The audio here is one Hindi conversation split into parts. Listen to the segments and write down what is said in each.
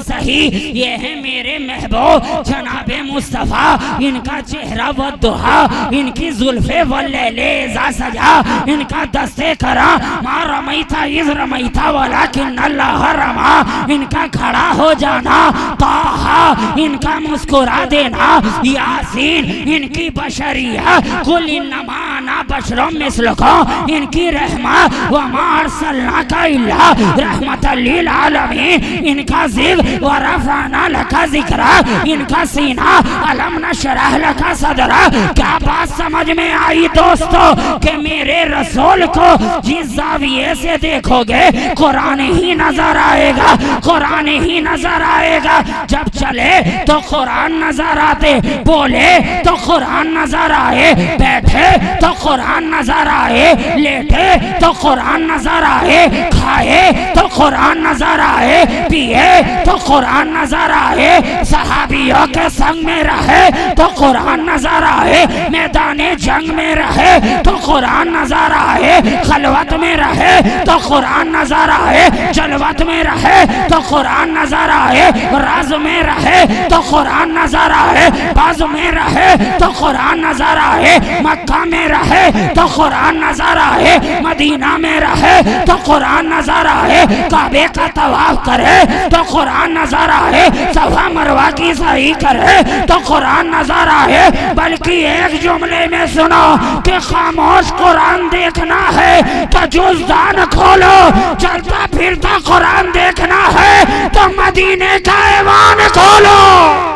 सही ये है मेरे महबूब जनाबे मुस्तफ़ा, इनका चेहरा व दुहा, इनकी जुल्फे व लैले जा सजा, इनका दस्ते करा मा रमैता इज़ रमैता वलाकिन अल्लाह रमा, इनका खड़ा हो जाना ताहा, इनका मुस्कुरा देना यासीन, इनकी बशरिया कुल इन्नमा अना बशरुम मिस्लुकुम, इनकी रहमा व मा अर्सलनाका इल्ला रहमतल लिल आलमीन, इनका जिक्र व रफ़अना लका ज़िक्रा, इनका सीना अलम नशरह लका सदरा। क्या बात समझ में आई दोस्तों कि मेरे रसूल को जिस ज़ाविये से देखोगे कुरान ही नजर आएगा, कुरान ही नजर आएगा। जब चले तो कुरान नजर आते, बोले तो कुरान नजर आए, बैठे तो कुरान नजर आए, लेटे तो कुरान नजर आए, खाए तो कुरान नजर आए, पिए तो कुरान नजर आए, सहाबियों के संग में रहे तो कुरान नजर आए, मैदाने जंग में रहे तो कुरान नजर आए, खलवत में रहे तो कुरान नजर आए, जलवत में रहे तो कुरान नजर आए, राज में रहे तो कुरान नजर आए, बाज में रहे तो कुरान नजर आए, मक्का में रहे तो कुरान नजर आए, मदीना में रहे तो कुरान नजर आए, काबे का तवाफ करे तो कुरान नजर आए, सफा मरवा की सही करे तो कुरान नजर आए। बल्कि एक जुमले में सुनो कि खामोश कुरान देखना है तो जुज़दान खोलो, चलता फिरता कुरान देखना है तो मदीने का ऐवान खोलो।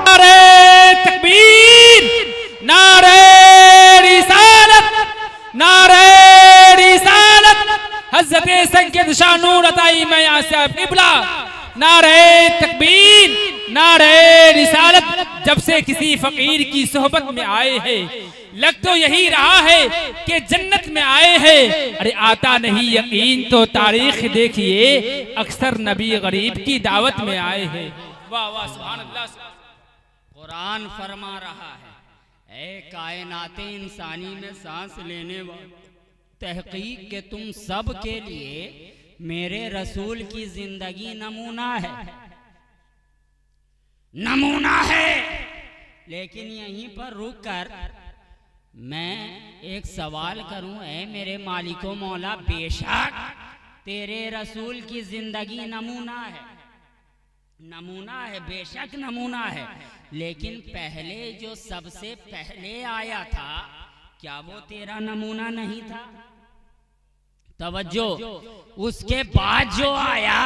नारे तकबीर, नारे रिसालत, नारे रिसालत, हज़रत संकेत शाह नूर अताई मैं यहाँ से क़िबला, नारे तकबीर, नारे रिसालत। जब से किसी फकीर की सोहबत में आए हैं लग तो यही रहा है कि जन्नत में आए हैं। अरे आता नहीं यकीन तो तारीख देखिए, अक्सर नबी गरीब की दावत में आए हैं। वाह वाह सुभान अल्लाह। कुरान फरमा रहा है, ए कायनाते इंसानी में सांस लेने वाले, तहकीक के तुम सब के लिए मेरे रसूल की जिंदगी नमूना है, नमूना है। लेकिन यहीं पर रुक कर मैं एक सवाल करूं, ऐ मेरे मालिको मौला, बेशक तेरे रसूल की जिंदगी नमूना है, नमूना है, बेशक नमूना है, लेकिन पहले जो सबसे पहले आया था क्या वो तेरा नमूना नहीं था? तवज्जो, उसके बाद जो आया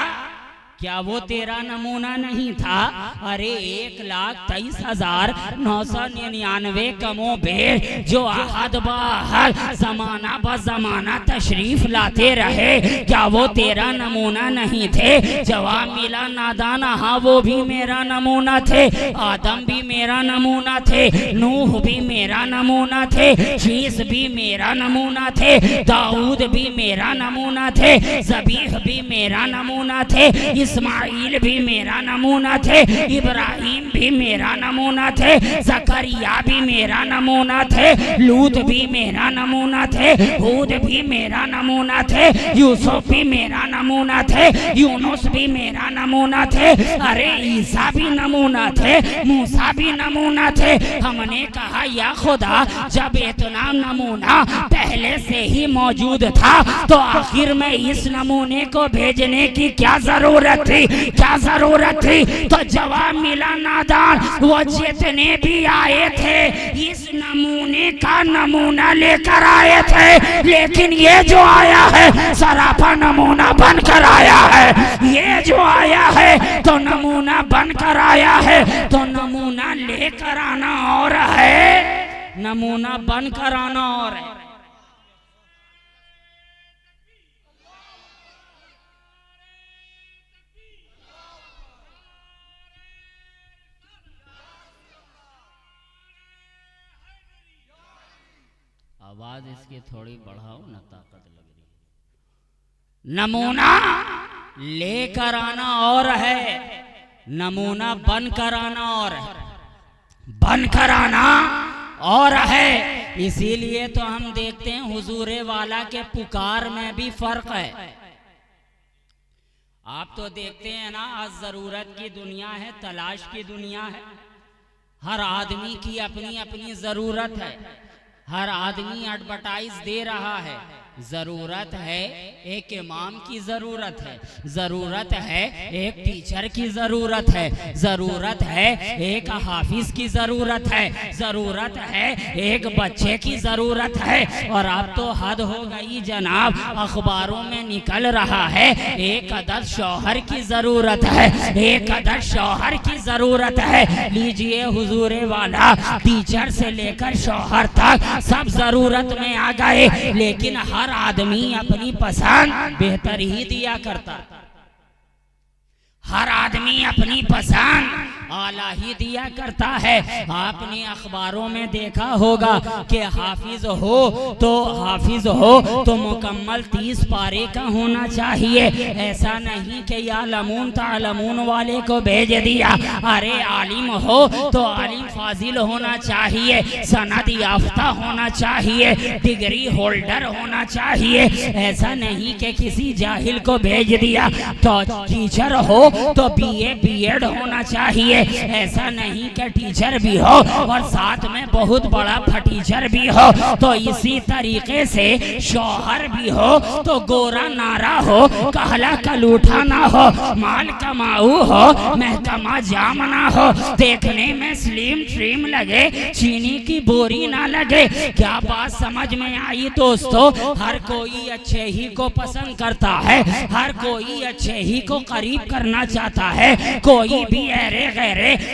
क्या वो तेरा नमूना नहीं था? अरे 1,23,999 कमो बेश जो आहद बाहद जमाना ब जमाना तशरीफ लाते रहे, क्या वो तेरा नमूना नहीं थे? जवाब मिला नादाना, हाँ वो भी मेरा नमूना थे, आदम भी मेरा नमूना थे, नूह भी मेरा नमूना थे, शीस भी मेरा नमूना थे, दाऊद भी मेरा नमूना थे, ज़बीह भी मेरा नमूना थे, इस्माइल भी मेरा नमूना थे, इब्राहिम भी मेरा नमूना थे, ज़करिया भी मेरा नमूना थे, लूत भी मेरा नमूना थे, हूद भी मेरा नमूना थे, यूसुफ भी मेरा नमूना थे, यूनुस भी मेरा नमूना थे, अरे ईसा भी नमूना थे, मूसा भी नमूना थे। हमने कहा या खुदा, जब इतना नमूना पहले से ही मौजूद था तो आखिर में इस नमूने को भेजने की क्या जरूरत थी, क्या जरूरत थी? तो जवाब मिला नादान, वो जितने भी आए थे इस नमूने का नमूना लेकर आए थे, लेकिन ये जो आया है सरापा नमूना बनकर आया है। ये जो आया है तो नमूना बनकर आया है, तो नमूना लेकर आना और है, नमूना बनकर आना और है। आवाज इसकी थोड़ी बढ़ाओ ना, ताकत लग रही है। नमूना लेकर आना और है, नमूना बनकर आना और है, बनकर आना और है। इसीलिए तो हम देखते हैं हुजूरे वाला के पुकार में भी फर्क है। आप तो देखते हैं ना, आज ज़रूरत की दुनिया है, तलाश की दुनिया है। हर आदमी की अपनी अपनी ज़रूरत है। हर आदमी एडवर्टाइज दे रहा है। ज़रूरत है एक इमाम की, ज़रूरत है, ज़रूरत है एक टीचर की, ज़रूरत है, ज़रूरत है एक हाफिज की, ज़रूरत है, ज़रूरत है एक बच्चे की, ज़रूरत है। और अब तो हद हो गई जनाब, अखबारों में निकल रहा है एक अदद शौहर की ज़रूरत है, एक अदद शौहर की ज़रूरत है। लीजिए हुजूरे वाला, टीचर से लेकर शौहर तक सब ज़रूरत में आ गए, लेकिन हर आदमी अपनी पसंद बेहतर ही दिया करता। हर आदमी अपनी पसंद आला ही दिया करता है। आपने अखबारों में देखा होगा कि हाफिज हो तो मुकम्मल 30 पारे का होना चाहिए। ऐसा नहीं कि या लमून तालमून वाले को भेज दिया। अरे आलिम हो तो आलिम फाजिल होना चाहिए, सनद याफ्ता होना चाहिए, डिग्री होल्डर होना चाहिए। ऐसा नहीं कि किसी जाहिल को भेज दिया। तो टीचर हो तो BA BEd होना चाहिए। ऐसा नहीं कि टीचर भी हो और साथ में बहुत बड़ा फटीचर भी हो। तो इसी तरीके से शौहर भी हो तो गोरा नारा हो, कहला कलूठा ना हो, माल कमाऊ हो, महकमा जाम ना हो, देखने में स्लिम ट्रिम लगे, चीनी की बोरी ना लगे। क्या बात समझ में आई दोस्तों? हर कोई अच्छे ही को पसंद करता है, हर कोई अच्छे ही को करीब करना चाहता है। कोई भी ऐरे गैरे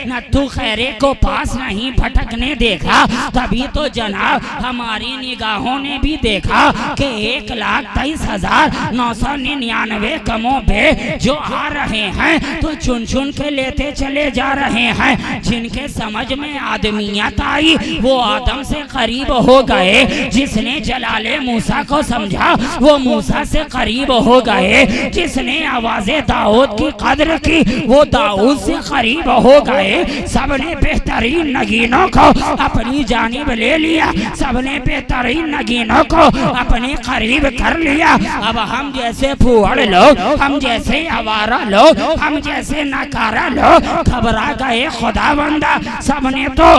नत्थु खैरे को पास नहीं भटकने देखा। तभी तो जनाब हमारी निगाहों ने भी देखा कि 1,23,999 कमोबे जो आ रहे हैं तो चुन चुन के लेते चले जा रहे हैं। जिनके समझ में आदमियत आई वो आदम से करीब हो गए। जिसने जलाले मूसा को समझा वो मूसा से करीब हो गए। जिसने आवाज़े दाऊद की कदर की वो दाऊद से करीब हो गए। सबने बेहतरीन नगीनों को अपनी जानिब ले लिया, सबने बेहतरीन नगीनों को अपने करीब कर लिया। अब हम जैसे फूहड़ लोग, हम जैसे आवारा लोग, हम जैसे नकारा लोग घबरा गए खुदावंदा। सबने तो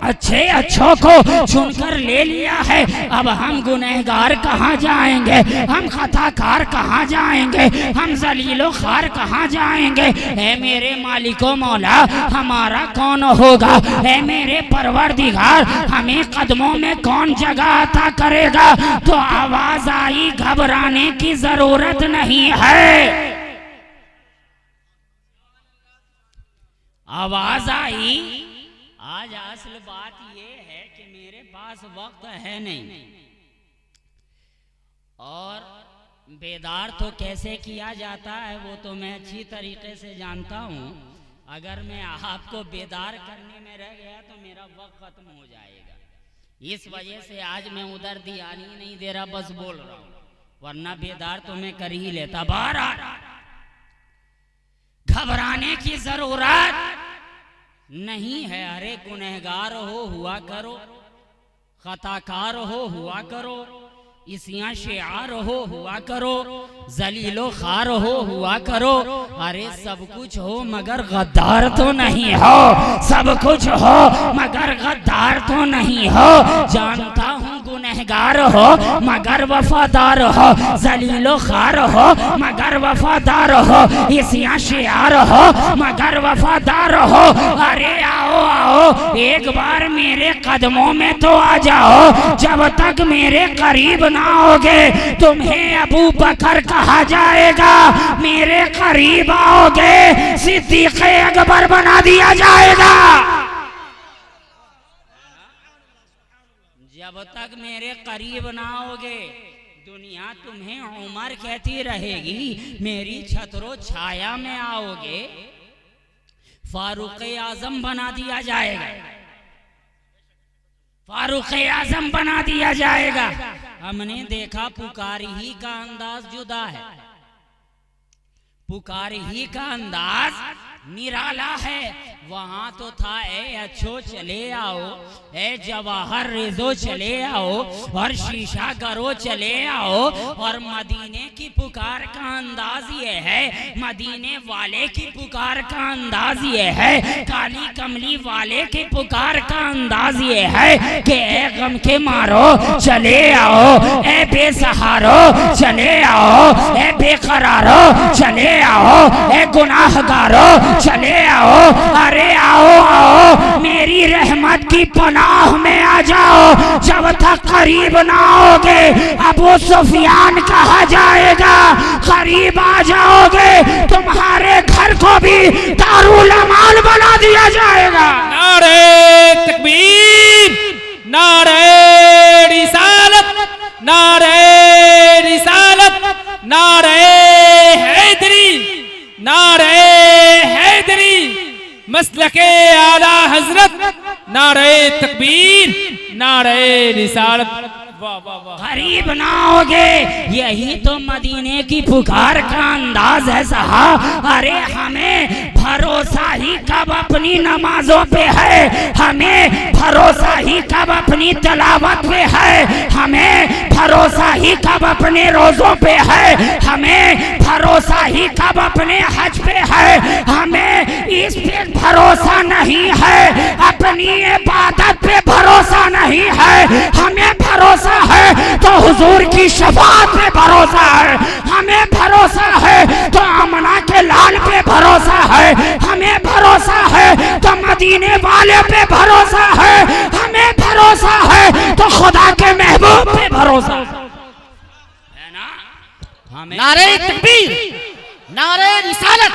अच्छे अच्छों को चुनकर ले लिया है। अब हम गुनहगार कहाँ जाएंगे, हम खताकार कहाँ जाएंगे, हम जलीलो खार कहाँ जाएंगे। है मेरे मालिको मौला हमारा कौन होगा? है मेरे परवरदिगार हमें कदमों में कौन जगह अता करेगा? तो आवाज आई, घबराने की जरूरत नहीं है। आवाज आई। आज असल बात ये है कि मेरे पास वक्त है नहीं, और बेदार तो कैसे किया जाता है वो तो मैं अच्छी तरीके से जानता हूँ। अगर मैं आपको बेदार करने में रह गया तो मेरा वक्त खत्म हो जाएगा। इस वजह से आज मैं उधर ध्यान ही नहीं दे रहा, बस बोल रहा हूँ, वरना बेदार तो मैं कर ही लेता। बहरहाल घबराने की जरूरत नहीं है। अरे गुनहगार हो हुआ करो, खताकार हो हुआ करो, इसियां शियार हो हुआ करो, जलीलो खार हो हुआ करो। अरे सब कुछ हो मगर गद्दार तो नहीं हो, सब कुछ हो मगर गद्दार तो नहीं हो। जानता हूँ गुनहगार हो मगर वफादार हो, जलीलो खार हो मगर वफादार हो, इसियां शियार हो मगर वफादार हो। अरे आओ आओ एक बार मेरे कदमों में तो आ जाओ। जब तक मेरे करीब ना आओगे तुम्हें अबू बकर कहा जाएगा, मेरे करीब आओगे सिद्दीक़ अकबर बना दिया जाएगा। जब तक मेरे करीब ना आओगे दुनिया तुम्हें उमर कहती रहेगी, मेरी छतरो छाया में आओगे फारूक आजम बना दिया जाएगा, फारूक आजम बना दिया जाएगा। हमने देखा पुकार ही का अंदाज जुदा है, पुकार ही का अंदाज निराला है। वहाँ तो था ए अच्छो चले आओ, ए जवाहर रेजो चले आओ, और शीशा करो चले आओ। और मदीने की पुकार का अंदाज ये है, मदीने वाले की पुकार का अंदाज ये है, काली कमली वाले की पुकार का अंदाज ये है कि ए गम के मारो चले आओ, ए बेसहारो चले आओ, ए बेकरारो चले आओ, ए गुनाहगारो चले आओ। अरे आओ आओ मेरी रहमत की पनाह में आ जाओ। जब तक करीब ना आओगे अबू सुफियान कहा जाएगा, करीब आ जाओगे तुम्हारे घर को भी दारुल अमाल बना दिया जाएगा। नारे तकबीर, नारे रिसालत, नारे रिसालत, नारे हैदरी, नारे हैदरी, मसलके आला हजरत, नारे तकबीर, नारे रिसालत। वाह वाह वाह। करीब ना आओगे, यही तो मदीने की पुकार का अंदाज है साहब। अरे हमें भरोसा ही कब अपनी नमाजों पे है, हमें भरोसा ही कब अपनी तलावत पे है, हमें भरोसा ही कब अपने रोजों पे है, हमें भरोसा ही कब अपने हज पे है। हमें इस पे भरोसा नहीं है, अपनी इबादत पे भरोसा नहीं है, हमें भरोसा है तो हुजूर की शफाअत पे भरोसा है, हमें भरोसा है तो आमना के लाल पे भरोसा है, हमें भरोसा है तो मदीने वाले पे भरोसा है, हमें भरोसा है तो खुदा के महबूब पे भरोसा है ना। हमें नारे तकबीर, नारे रिसालत,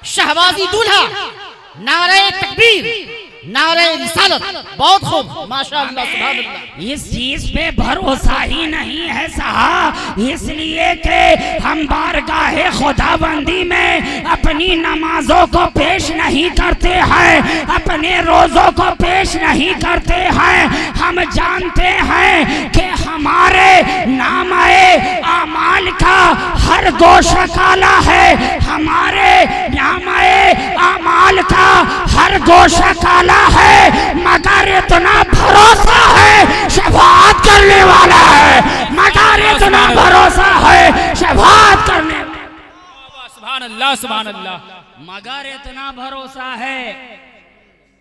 शहबाजी दूल्हा, नारे तकबीर, नारे रिसालत। बहुत खूब, माशाअल्लाह, सुभान अल्लाह। इस चीज पे भरोसा ही नहीं है साहब, इसलिए कि हम बारगाहे खुदाबंदी में अपनी नमाजों को पेश नहीं करते हैं, अपने रोजों को पेश नहीं करते हैं। हम जानते हैं कि हमारे नामाए आमाल का हर गोशा काला है, हमारे नामाए आमाल का हर गोशा काला है, मगर इतना भरोसा है शफाअत करने वाला है, मगर इतना भरोसा है शफाअत करने, सुभान अल्लाह, सुभान अल्लाह, मगर इतना भरोसा है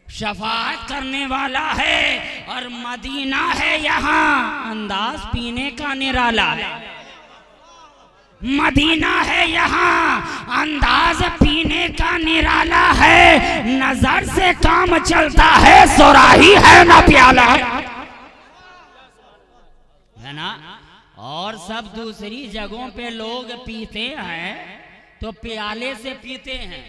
शफाअत करने वाला है। और मदीना है यहाँ अंदाज पीने का निराला है, मदीना है यहाँ अंदाज पीने का निराला है, नजर से काम चलता है सुराही है ना प्याला है ना। और सब दूसरी जगहों पे लोग पीते हैं तो प्याले से पीते हैं,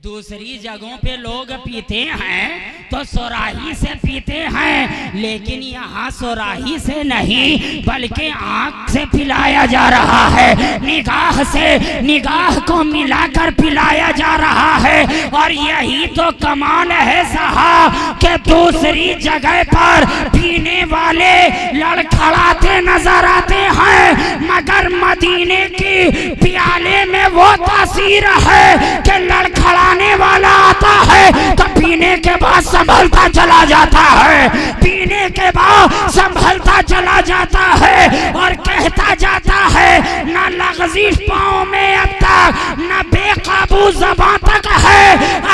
दूसरी जगहों पे लोग पीते हैं तो सुराही से पीते हैं, लेकिन यहाँ सुराही से नहीं बल्कि आँख से पिलाया जा रहा है, निगाह से निगाह को मिलाकर पिलाया जा रहा है। और यही तो कमाल है साहब कि दूसरी जगह पर पीने वाले लड़खड़ाते नजर आते हैं, मगर मदीने की प्याले में वो तासीर है कि लड़खड़ा वाला आता है तो पीने के बाद संभलता चला जाता है, पीने के बाद संभलता चला जाता है और कहता जाता है ना लग़ज़िश पाँव में अब तक ना बेकाबू ज़बान तक है,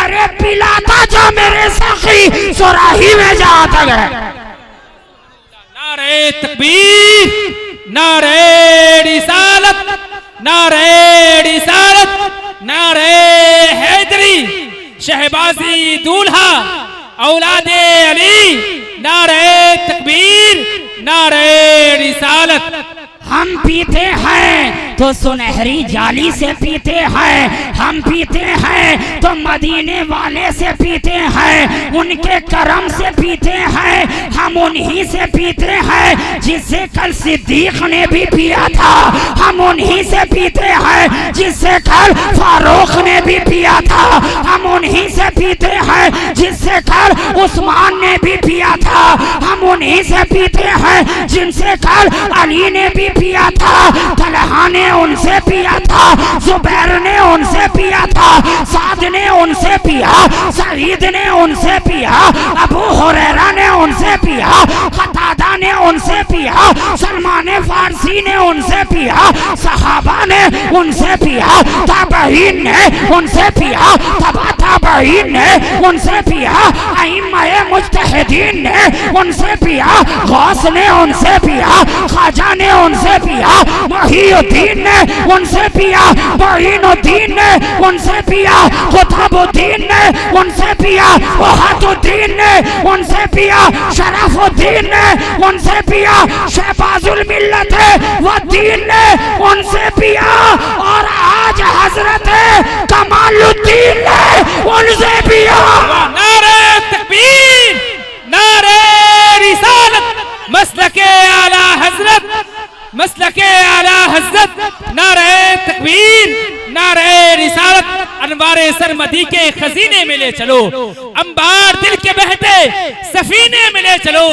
अरे पिलाता जा मेरे सखी सुराही में जा तक है। नारे तकबीर, नारे रिसालत, नारे रिसालत, नारे हैदरी, शहबाजी दूल्हा, औलादे अली, नारे तकबीर, नारे रिसालत। हम पीते हैं तो सुनहरी जाली से पीते हैं, हम पीते हैं तो मदीने वाले से पीते हैं, उनके करम से पीते हैं, हम उन्हीं से पीते हैं जिससे कल सिद्दीक ने भी पिया था, हम उन्हीं से पीते हैं जिससे कल फारूक ने भी पिया था, हम उन्हीं से पीते हैं जिससे कल उस्मान ने भी पिया था, हम उन्हीं से पीते हैं जिनसे कल अली ने भी पिया था, तलहा ने उनसे पिया था, जुबैर ने उनसे पिया था, साद ने उनसे पिया, सईद ने उनसे पिया, अबू हुरैरा ने उनसे पिया, कतादा ने उनसे पिया, सलमान फारसी ने उनसे पिया, सहाबा ने उनसे पिया, ताबईन ने उनसे पिया, तबा ताबईन ने उनसे पिया, अइम्माए मुज्तहिदीन ने उनसे पिया, गौस ने उनसे पिया, ख्वाजा ने उनसे पिया, मुहीउद्दीन ने उनसे पिया, मुईनुद्दीन ने उनसे पिया, कुतुबुद्दीन ने उनसे पिया, वहादुद्दीन ने उनसे पिया, शरफुद्दीन ने उनसे पिया, शहबाजुल मिल्लत व दीन ने उनसे पिया, और आज हजरत कमालुद्दीन ने उनसे पिया। नारे तकबीर, नारे रिसालत, मसलके आला हजरत, मसलके आला हजरत, नारे तकबीर, नारे रिसालत, अनवारे सरमदी के खजीने में ले चलो, अंबार दिल के बहते सफीने में ले चलो,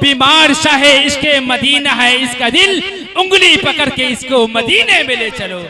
बीमार शाहे इश्के मदीना है इसका दिल, उंगली पकड़ के इसको मदीने में ले चलो,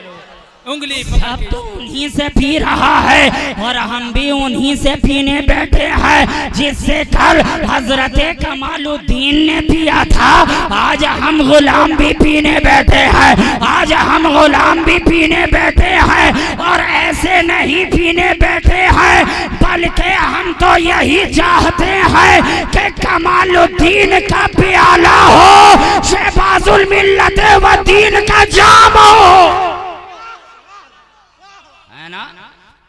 उंगली अब तो उन्हीं से पी रहा है और हम भी उन्हीं से पीने बैठे हैं जिससे कल हजरत कमालुद्दीन ने पिया था, आज हम गुलाम भी पीने बैठे हैं, आज हम गुलाम भी पीने बैठे हैं, और ऐसे नहीं पीने बैठे हैं बल्कि हम तो यही चाहते हैं कि कमालुद्दीन का प्याला हो, शहबाजुल मिल्लत व दीन का जाम हो, ना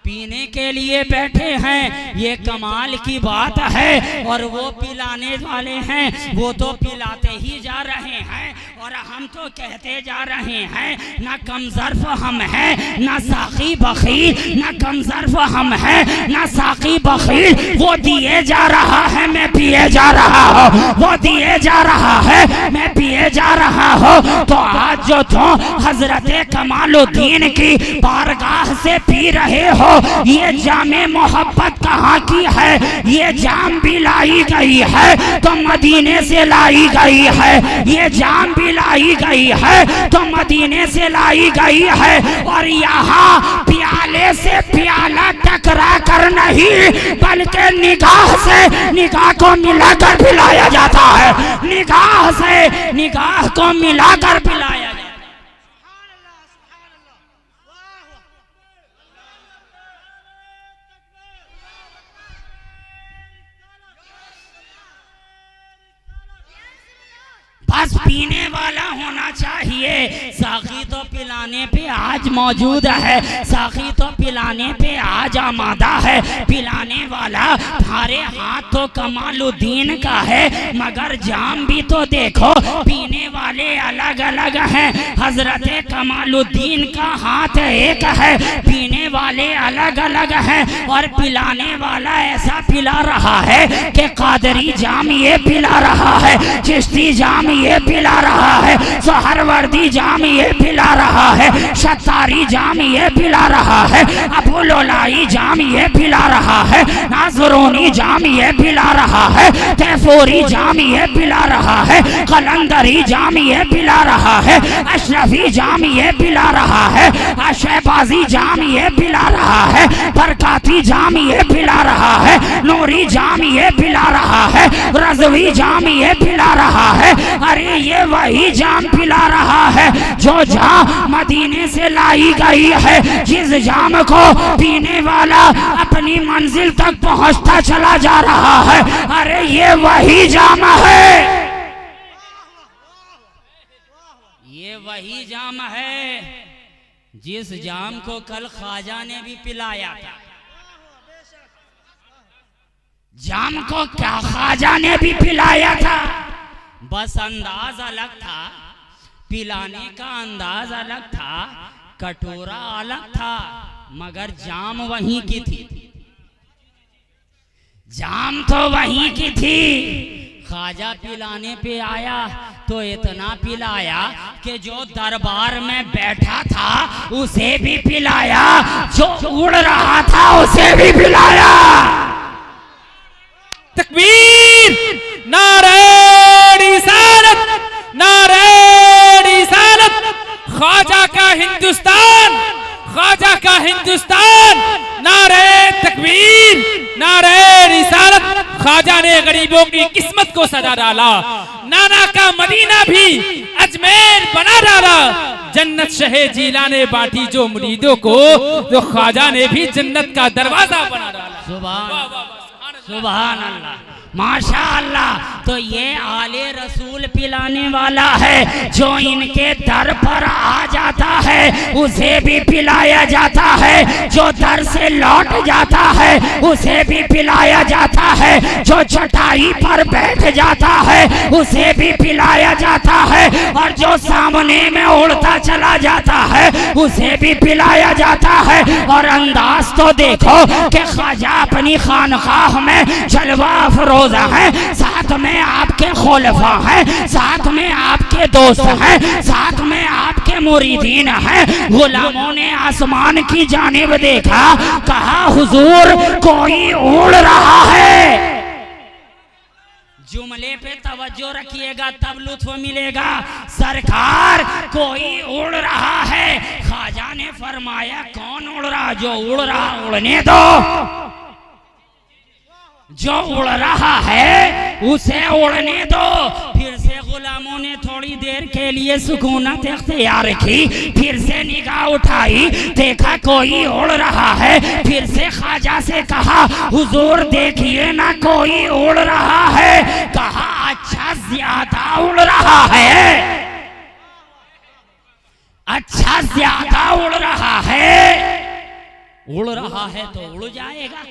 पीने के लिए बैठे हैं, ये कमाल की बात है, और वो पिलाने वाले हैं वो तो पिलाते ही जा रहे हैं, और हम तो कहते जा रहे हैं ना कमजर्फ हम हैं ना साकी बखील, ना कमजर्फ हम हैं ना साकी बखील, वो दिए जा रहा है मैं पिए जा रहा हूँ, वो दिए जा रहा है मैं पिए जा रहा हूँ, तो आज जो तुम हजरत कमालुद्दीन की बारगाह से पी रहे हो, ये जामे मोहब्बत कहाँ की है, ये जाम भी लाई गई है तो मदीने से लाई गई है, ये जाम भी लाई गई है तो मदीने से लाई गई है, और यहाँ प्याले से प्याला टकरा कर नहीं बल्कि निगाह से निगाह को मिलाकर पिलाया जाता है, निगाह से निगाह को मिलाकर पिलाया जाता है। बस पीने वाला होना चाहिए, साकी तो पिलाने पे आज मौजूद है, साकी तो पिलाने पे आज आमादा है, पिलाने वाला थारे हाथ तो कमालुद्दीन का है, मगर जाम भी तो देखो पीने वाले अलग अलग हैं, हजरत कमालुद्दीन का हाथ एक है, पीने वाले अलग अलग हैं, और पिलाने वाला ऐसा पिला रहा है कि कादरी जाम ये पिला रहा है, चिश्ती जाम ये पिला रहा है, सोहरवर्दी जाम ये पिला रहा है, शतारी जाम ये पिला रहा है, अबू लोलाई जाम ये पिला रहा है, नाजरोनी जाम ये पिला रहा है, तैफूरी जाम ये पिला रहा है, कलंदरी जाम ये पिला रहा है, अशरफी जाम ये पिला रहा है, शहबाजी जाम ये पिला रहा है, बरकाती जाम ये पिला रहा है, नूरी जाम ये पिला रहा है, रजवी जाम ये पिला रहा है, अरे ये वही जाम पिला रहा है जो जाम मदीने से लाई गई है, जिस जाम को पीने वाला अपनी मंजिल तक पहुंचता चला जा रहा है, अरे ये वही जाम है, ये वही जाम है जिस जाम को कल ख्वाजा ने भी पिलाया था, जाम को क्या ख्वाजा ने भी पिलाया था, बस अंदाज अलग था, पिलाने का अंदाज अलग था, कटोरा अलग था, मगर जाम वहीं की थी, जाम तो वहीं की थी। ख्वाजा पिलाने पे आया तो इतना पिलाया कि जो दरबार में बैठा था उसे भी पिलाया, जो उड़ रहा था उसे भी पिलाया। नारे रिसालत। ख्वाजा ने गरीबों की किस्मत को सजा डाला, नाना का मदीना भी अजमेर बना डाला। जन्नत शहे जीला ने बांटी जो मुरीदों को, तो ख्वाजा ने भी जन्नत का दरवाजा बना डाला। सुभान अल्लाह, माशा अल्लाह। तो ये आले रसूल पिलाने वाला है, जो इनके दर पर आ जाता है उसे भी पिलाया जाता है, जो दर से लौट जाता है उसे भी पिलाया जाता है, जो चटाई पर बैठ जाता है उसे भी पिलाया जाता है, और जो सामने में उड़ता चला जाता है उसे भी पिलाया जाता है। और अंदाज तो देखो कि ख्वाजा अपनी खानकाह में जलवा अफरोजा है, साथ में आपके खुलफा हैं, साथ में आपके दोस्त हैं, साथ में आपके मुरीदीन हैं। गुलामों ने आसमान की जानिब देखा, कहा हुजूर कोई उड़ रहा है। जुमले पे तवज्जो रखिएगा तब लुत्फ मिलेगा। सरकार कोई उड़ रहा है। ख्वाजा ने फरमाया कौन उड़ रहा? जो उड़ रहा उड़ने दो, जो उड़ रहा है उसे उड़ने दो। फिर से गुलामों ने थोड़ी देर के लिए सुकूनत इख्तियार की, फिर से निगाह उठाई, देखा कोई उड़ रहा है। फिर से ख्वाजा से कहा हुजूर देखिए ना कोई उड़ रहा है। कहा अच्छा ज्यादा उड़ रहा है, अच्छा ज्यादा उड़ रहा है। उड़ रहा है तो उड़ जाएगा,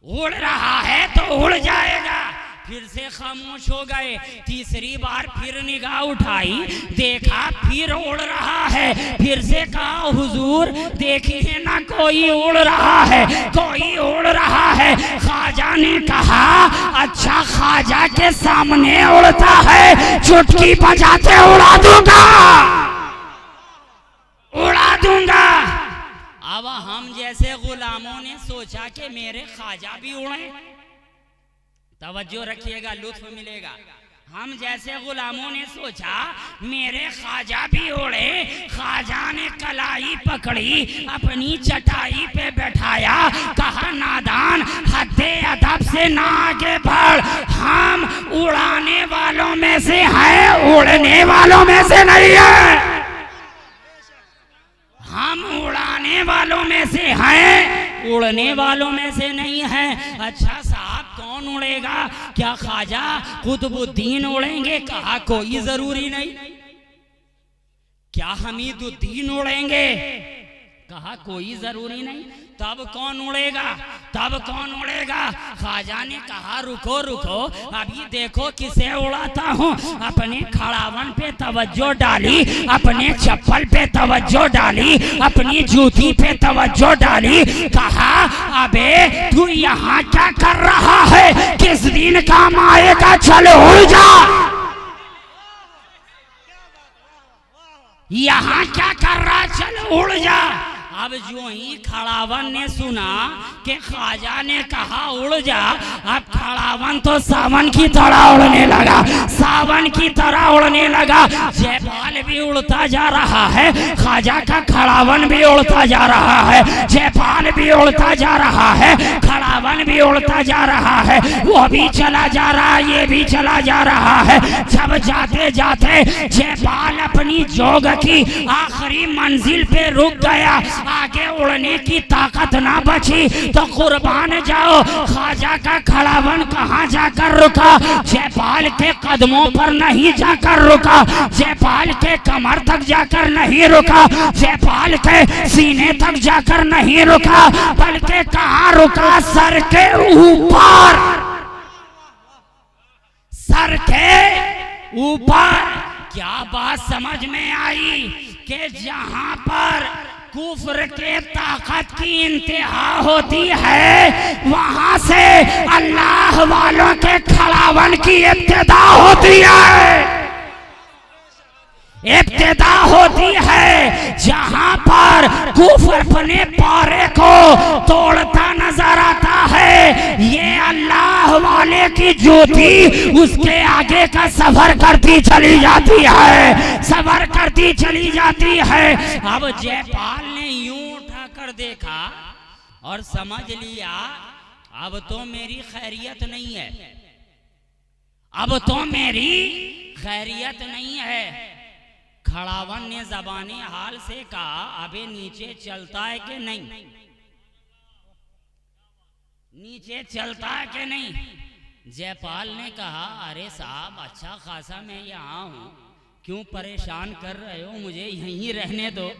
उड़ रहा है तो उड़ जाएगा। फिर से खामोश हो गए। तीसरी बार फिर निगाह उठाई, देखा फिर उड़ रहा है। फिर से कहा हुजूर देखिए ना कोई उड़ रहा है, कोई उड़ रहा है। ख्वाजा ने कहा अच्छा ख्वाजा के सामने उड़ता है, चुटकी बजाते उड़ा दूंगा, उड़ा दूंगा। अब हम जैसे गुलामों ने सोचा कि मेरे ख्वाजा भी उड़े, तवज्जो रखिएगा लुत्फ मिलेगा। हम जैसे गुलामों ने सोचा मेरे ख्वाजा भी उड़े। ख्वाजा ने कलाई पकड़ी, अपनी चटाई पे बैठाया, कहा नादान हद्दे अदब से ना आगे बढ़, हम उड़ाने वालों में से हैं, उड़ने वालों में से नहीं है। हम उड़ाने वालों में से हैं, उड़ने वालों में से नहीं हैं। अच्छा साहब कौन उड़ेगा? क्या ख्वाजा कुतुबुद्दीन उड़ेंगे? कहा कोई जरूरी नहीं। क्या हमीदुद्दीन उड़ेंगे? कहा कोई जरूरी नहीं। तब कौन उड़ेगा? तब कौन उड़ेगा? ख्वाजा ने कहा रुको रुको, अभी देखो किसे उड़ाता हूँ। अपने खड़ावन पे तवज्जो डाली, अपने चप्पल पे तवज्जो डाली, अपनी जूती पे तवज्जो डाली। कहा अबे तू यहाँ क्या कर रहा है? किस दिन काम आएगा? चल उड़ जा। यहाँ क्या कर रहा? चल उड़ जा। अब जो ही खड़ावन ने सुना कि ख्वाजा ने कहा उड़ जा, अब खड़ावन तो सावन की तरह उड़ने लगा, सावन की तरह उड़ने लगा। जयपाल भी उड़ता जा रहा है, ख्वाजा का खड़ावन भी उड़ता जा रहा है, जयपाल भी उड़ता जा रहा है, खड़ावन भी उड़ता जा रहा है, वो भी चला जा रहा है, ये भी चला जा रहा है। जब जाते जाते जयपाल अपनी जोग की आखिरी मंजिल पे रुक गया, आगे उड़ने की ताकत ना बची, तो कुर्बान जाओ ख्वाजा का खड़ावन कहाँ जाकर रुका? जयपाल के कदमों पर नहीं जाकर रुका, जयपाल के कमर तक जाकर नहीं रुका, जयपाल के सीने तक जाकर नहीं रुका, बल्कि कहाँ रुका? सर के ऊपर, सर के ऊपर। क्या बात समझ में आई कि जहां पर कुफ्र के ताकत की इंतहा होती है, वहां से अल्लाह वालों के खड़ावन की इब्तिदा होती है, इब्तिदा होती है। जहां पर कुफ्र अपने पारे को तोड़ता नजर आता है, ये अल्लाह वाले की ज्योति उसके आगे का सफर करती चली जाती है, सफर करती चली जाती है। अब जयपाल ने यूं उठाकर देखा और समझ लिया अब तो मेरी खैरियत नहीं है, अब तो मेरी खैरियत नहीं है। खड़ावन ने ज़बानी हाल से कहा अबे नीचे चलता है कि नहीं, नीचे चलता है कि नहीं। जयपाल ने कहा अरे साहब अच्छा खासा मैं यहाँ हूँ, क्यों परेशान कर रहे हो, मुझे यहीं रहने दो,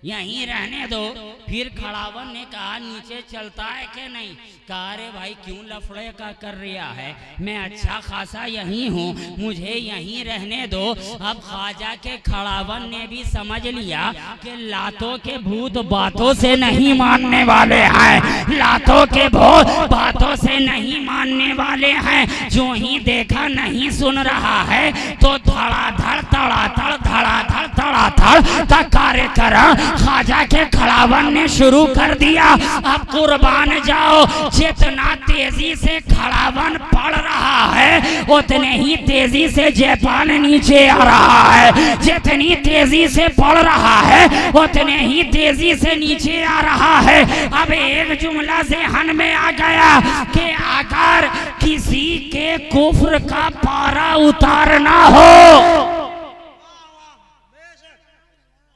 यहीं रहने दो। फिर खड़ावन ने कहा नीचे चलता है कि नहीं। कहा अरे भाई क्यों लफड़े का कर रहा है, मैं अच्छा खासा यहीं हूँ, मुझे यहीं रहने दो। अब ख्वाजा के खड़ावन ने भी समझ लिया कि लातों के भूत बातों से नहीं मानने वाले हैं, लातों के भूत बातों से नहीं मानने वाले हैं। जो ही देखा नहीं सुन रहा है तो धड़ाधड़ धड़ाधड़ धड़ाधड़ धड़ाधड़ का कार्यक्रम ख्वाजा के खड़ावन ने शुरू कर दिया। अब कुर्बान जाओ, जितना तेजी से खड़ावन पढ़ रहा है उतने ही तेजी से जयपाल नीचे आ रहा है, जितनी तेजी से पढ़ रहा है उतने ही तेजी से नीचे आ रहा है। अब एक जुमला ज़हन में आ गया कि अगर किसी के कुफ्र का पारा उतारना हो,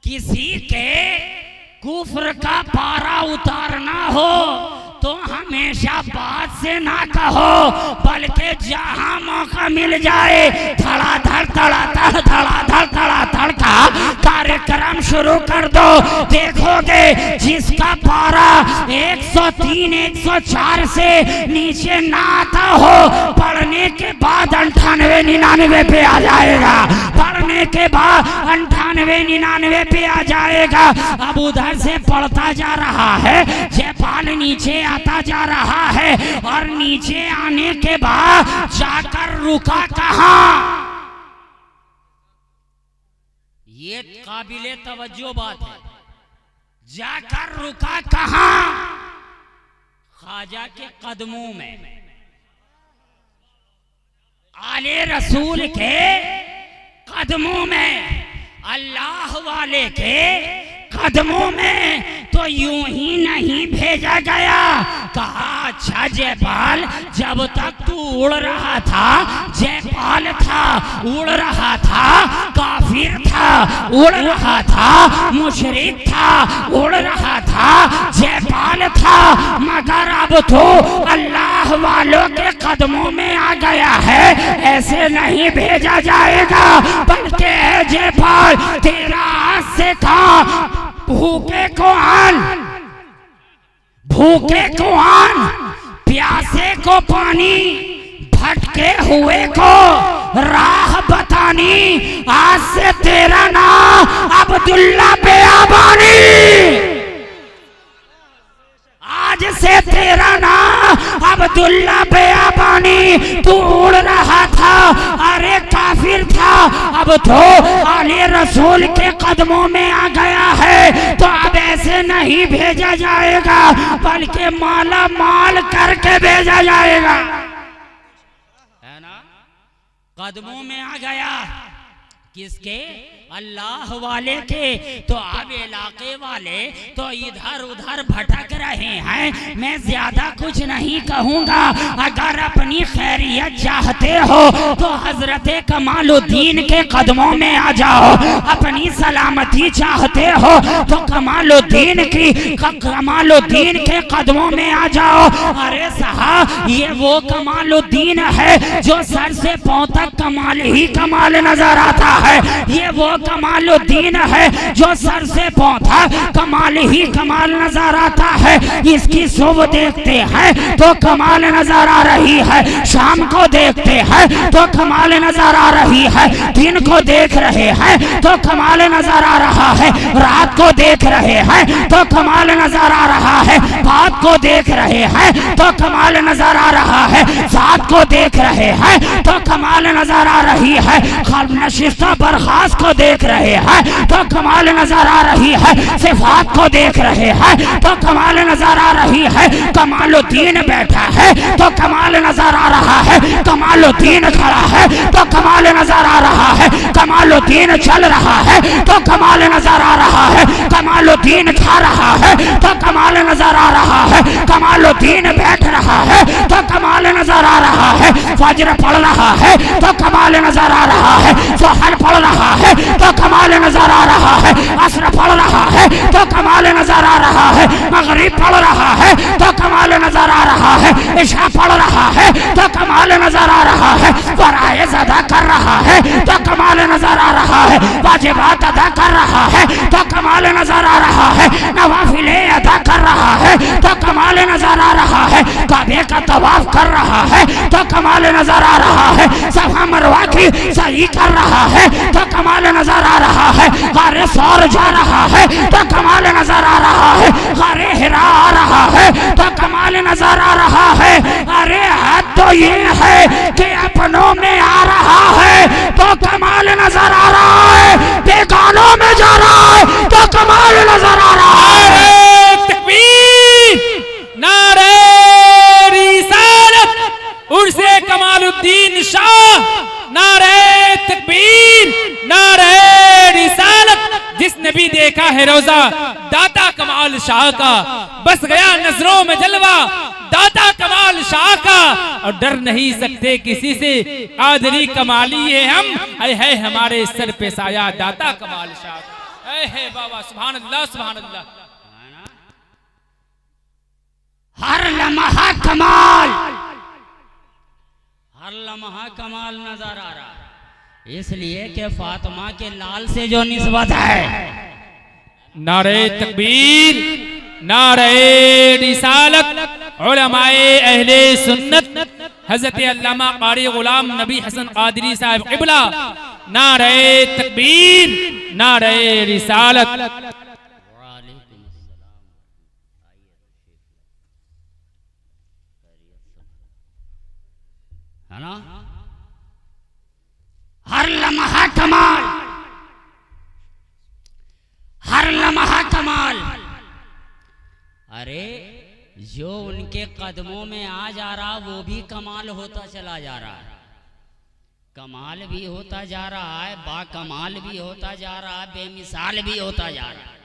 किसी के कुफ्र का पारा उतारना हो तो हमेशा बात से ना कहो, बल्कि जहां मौका मिल जाए धड़ाधड़ धड़ाधड़ धड़ाधड़ धड़ाधड़ का कार्यक्रम शुरू कर दो। देखोगे जिसका पारा 103 104 से नीचे ना आता हो, पढ़ने के बाद 98 99 पे आ जाएगा, पढ़ने के बाद 98 99 पे आ जाएगा। अब उधर से पढ़ता जा रहा है, जयपाल नीचे आता जा रहा है और नीचे आने के बाद जाकर रुका कहाँ। ये काबिले तवज्जो बात है, जाकर रुका कहाँ, ख्वाजा के कदमों में, आले रसूल के कदमों में, अल्लाह वाले के कदमों में। तो यूं ही नहीं भेजा गया। कहा अच्छा जयपाल, जब तक तू उड़ रहा था, जयपाल था, उड़ रहा था, काफिर था, उड़ रहा था, मुशरिक था, उड़ रहा था, जयपाल था, मगर अब तो अल्लाह वालों के कदमों में आ गया है। ऐसे नहीं भेजा जाएगा, बल्कि जयपाल तेरा हाथ से था, भूखे को अन्न, भूखे को अन्न, प्यासे को पानी, भटके हुए को राह बतानी। आज से तेरा नाम अब्दुल्ला बेआबानी, आज से तेरा नाम अब्दुल्ला बेआबानी। तू उड़ रहा था, अरे काफिर था, अब तो आले रसूल के कदमों में आ गया है। तो अब ऐसे नहीं भेजा जाएगा, बल्कि माला माल करके भेजा जाएगा, है ना। कदमों में आ गया, किसके, अल्लाह वाले के। तो अब इलाके वाले तो इधर उधर भटक रहे हैं। मैं ज्यादा कुछ नहीं कहूँगा। अगर अपनी खैरियत चाहते हो तो हजरत कमालुद्दीन के कदमों में आ जाओ। अपनी सलामती चाहते हो तो कमालुद्दीन के कदमों में आ जाओ। अरे साहब, ये वो कमालुद्दीन है जो सर से पांव तक कमाल ही कमाल नजर आता है। ये वो कमालुद्दीन है जो सर से पांव तक कमाल ही कमाल नजर आता है। इसकी सुबह देखते हैं तो कमाल नजर आ रही है, शाम को देखते हैं तो कमाल नजर आ रही है, दिन को देख रहे हैं तो कमाल नजर आ रहा है, रात को देख रहे हैं तो कमाल नजर आ रहा है, बात को देख रहे हैं तो कमाल नजर आ रहा है, साथ को देख रहे हैं तो कमाल नजर आ रही है, खल्ब नशिस्ता बरखास्त को देख रहे हैं तो कमाल नजर आ रही है, सिफात को देख रहे हैं तो कमाल नजर आ रही है, कमालुद्दीन बैठा है तो कमाल नजर आ रहा है, कमालुद्दीन खड़ा है तो कमाल नजर आ रहा है, कमालुद्दीन चल रहा है तो कमाल नजर आ रहा है, कमालुद्दीन खा रहा है तो कमाल नजर आ रहा है, कमालुद्दीन बैठ रहा है तो कमाल नजर आ रहा है, फजर पढ़ रहा है तो कमाल नजर आ रहा है, ज़ोहर पढ़ रहा है तो कमाल नजर आ रहा है, असर पढ़ रहा है तो कमाल नजर आ रहा है, मगरिब पढ़ रहा है तो कमाल नजर आ रहा है, इशा पढ़ रहा है तो कमाल नजर आ रहा है, फराइज़ अदा कर रहा है तो कमाल नजर आ रहा है, वाजिबात अदा कर रहा है तो कमाल नजर आ रहा है, नवाफिले अदा कर रहा है तो कमाल नजर आ रहा है, काबे का तवाफ कर रहा है तो कमाल नजर आ रहा है, सफा मरवा की सही कर रहा है तो कमाल नजर आ रहा है, गारे सौर जा रहा है तो कमाल नजर आ रहा है, गारे हिरा आ रहा है तो कमाल नजर आ रहा है। अरे हद तो ये है कि अपनों में आ रहा है तो कमाल नजर आ रहा है, बेगानों में जा रहा है तो कमाल नजर आ रहा है। तकबीर, नारे रिसालत, उर्से कमालुद्दीन शाह, नारे तकबीर, नारे रिसालत। जिसने भी देखा है रोजा दाता कमाल शाह का, बस गया नजरों में जलवा दाता कमाल शाह का, और डर नहीं सकते किसी से, कादरी कमाली है हम, है हमारे सर पे साया दाता कमाल शाह। है बाबा, सुभान अल्लाह, सुभान अल्लाह। हर लम्हा कमाल, हर लम्हा कमाल नजर आ रहा है, इसलिए कि फातिमा के लाल से जो निस्बत है। नारे तकबीर, नारे रिसालत, उलमाए अहले सुन्नत हजरत अल्लामा कारी गुलाम नबी हसन कादरी साहब क़िबला, नारे तकबीर, नारे रिसालत। है ना, हर लम्हा कमाल, हर लम्हा कमाल। अरे जो उनके कदमों में आ जा रहा वो भी कमाल होता चला जा रहा है, कमाल भी होता जा रहा है, बाकमाल भी होता जा रहा है, बेमिसाल भी होता जा रहा है।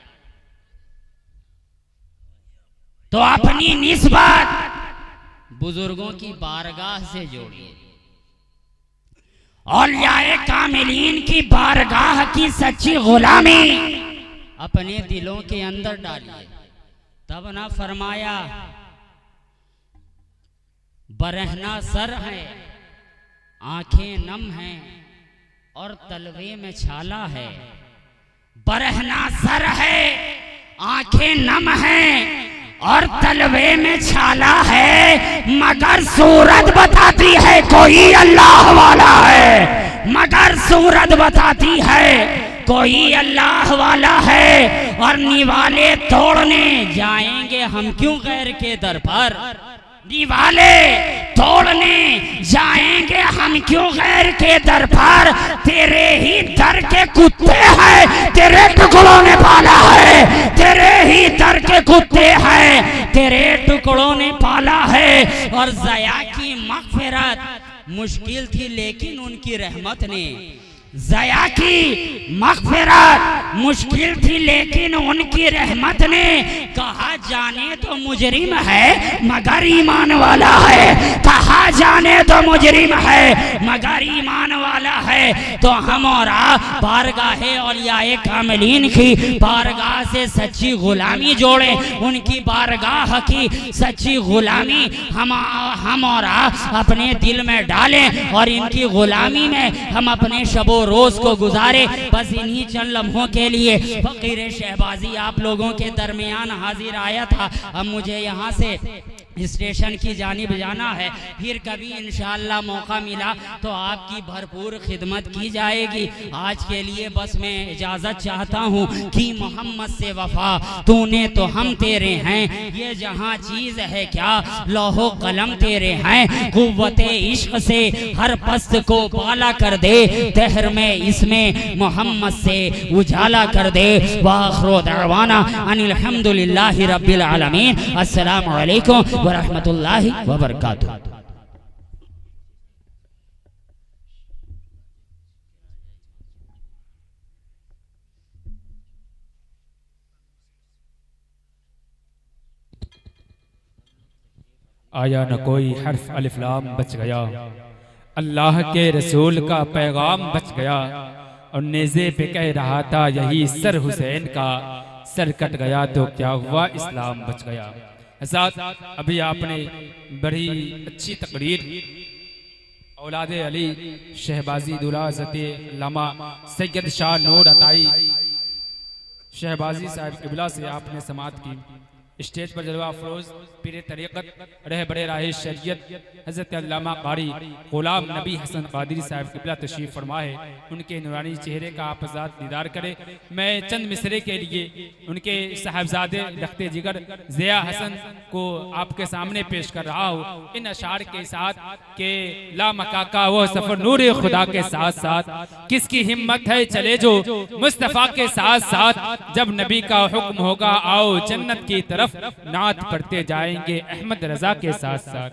तो अपनी निस्बत बुजुर्गों की बारगाह से जोड़िए, औलियाए कामिलीन की बारगाह की सच्ची गुलामी अपने दिलों के अंदर डालिए। तब ना फरमाया बरहना सर है, आंखें नम हैं और तलवे में छाला है। बरहना सर है, आंखें नम हैं और तलवे में छाला है, मगर सूरत बताती है कोई अल्लाह वाला है, मगर सूरत बताती है कोई अल्लाह वाला है। और निवाले तोड़ने जाएंगे हम क्यों गैर के दर पर, निवाले तोड़ने जाएंगे हम क्यों गैर के दर पर, तेरे ही दर के कुत्ते हैं तेरे टुकड़ों ने पाला है, तेरे ही दर के कुत्ते हैं तेरे टुकड़ों ने पाला है। और ज़या की मग़फ़िरत मुश्किल थी लेकिन उनकी रहमत ने, ज़या की मग़फ़िरत मुश्किल थी लेकिन उनकी रहमत ने कहा जाने तो मुजरिम है मगर ईमान वाला है, कहा जाने तो मुजरिम है मगर ईमान वाला है। तो हम और आप बारगाहे औलियाए कामिलीन की बारगाह से सच्ची गुलामी जोड़े, उनकी बारगाह की सच्ची गुलामी हम और आप अपने दिल में डालें और इनकी गुलामी में हम अपने शबो रोज को गुजारे। बस इन्हीं चंद लम्हों के लिए फकीर शहबाजी आप लोगों के दरमियान हाजिर आया था। अब मुझे यहाँ से स्टेशन की जानिब जाना है। फिर कभी इंशाअल्लाह मौका मिला तो आपकी भरपूर खिदमत की जाएगी। आज के लिए बस मैं इजाज़त चाहता हूँ कि मोहम्मद से वफा तूने तो हम तेरे हैं, ये जहाँ चीज़ है क्या लौहो कलम तेरे हैं। कुव्वते इश्क से हर पस्त को बाला कर दे, तहर में इसमें मोहम्मद से उजाला कर दे। वाखिरु दअवाना अनिल हम्दुलिल्लाहि रब्बिल आलमीन। अस्सलामु अलैकुम व रहमतुल्लाहि व बरकातुहू। आया न कोई हर्फ अलिफ लाम बच गया, अल्लाह के रसूल का पैगाम बच गया। और नेज़े पे कह रहा था यही सर हुसैन का, सर कट गया तो क्या हुआ इस्लाम बच गया। हज़रात अभी आपने बड़ी अच्छी तकरीर औलादे अली शहबाजी दूल्हा हज़रत अल्लामा सैयद शाह नूर अताई शहबाजी साहब क़िबला से आपने समाअत की। स्टेज पर जलवा अफरोज पीर तरीक़त रह बड़े राह शरीयत हज़रत अल्लामा क़ारी ग़ुलाम नबी हसन क़ादरी साहब क़िबला तशरीफ़ फरमाए। उनके नूरानी चेहरे का आप ज़ात दीदार करें। मैं चंद मिसरे के लिए उनके साहबजादे लख्ते जिगर ज़िया हसन को आपके सामने पेश कर रहा हूँ इन अशार के साथ के ला मकाका वो सफ़र नूर खुदा के साथ साथ किसकी हिम्मत है चले जो मुस्तफ़ा के साथ साथ। जब नबी का हुक्म होगा आओ जन्नत की तरफ नात पढ़ते जाएंगे अहमद रजा के साथ साथ।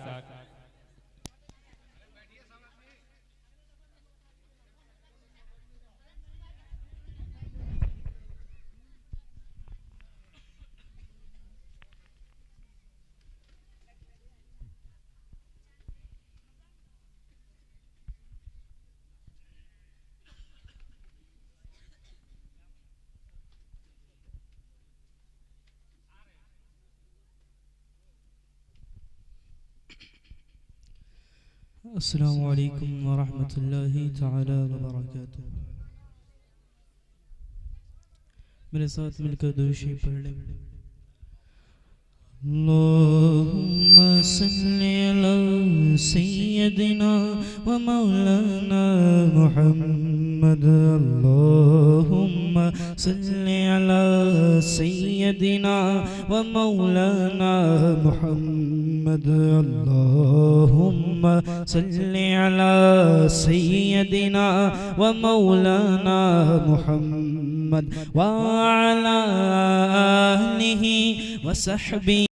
अस्सलामु अलैकुम व रहमतुल्लाहि तआला व बरकातुहू। मेरे साथ मिलकर दुरूद पढ़ लें। अल्लाहुम्मा सल्ली अला सय्यदिना व मौलाना मुहम्मद। अल्लाहुम्मा सल्ली अला सय्यदिना व मौलाना मुहम्मद। अल्लाहुम्मा सल्ली अला सय्यदिना व मौलाना मुहम्मद व अला आलिहि व सहबी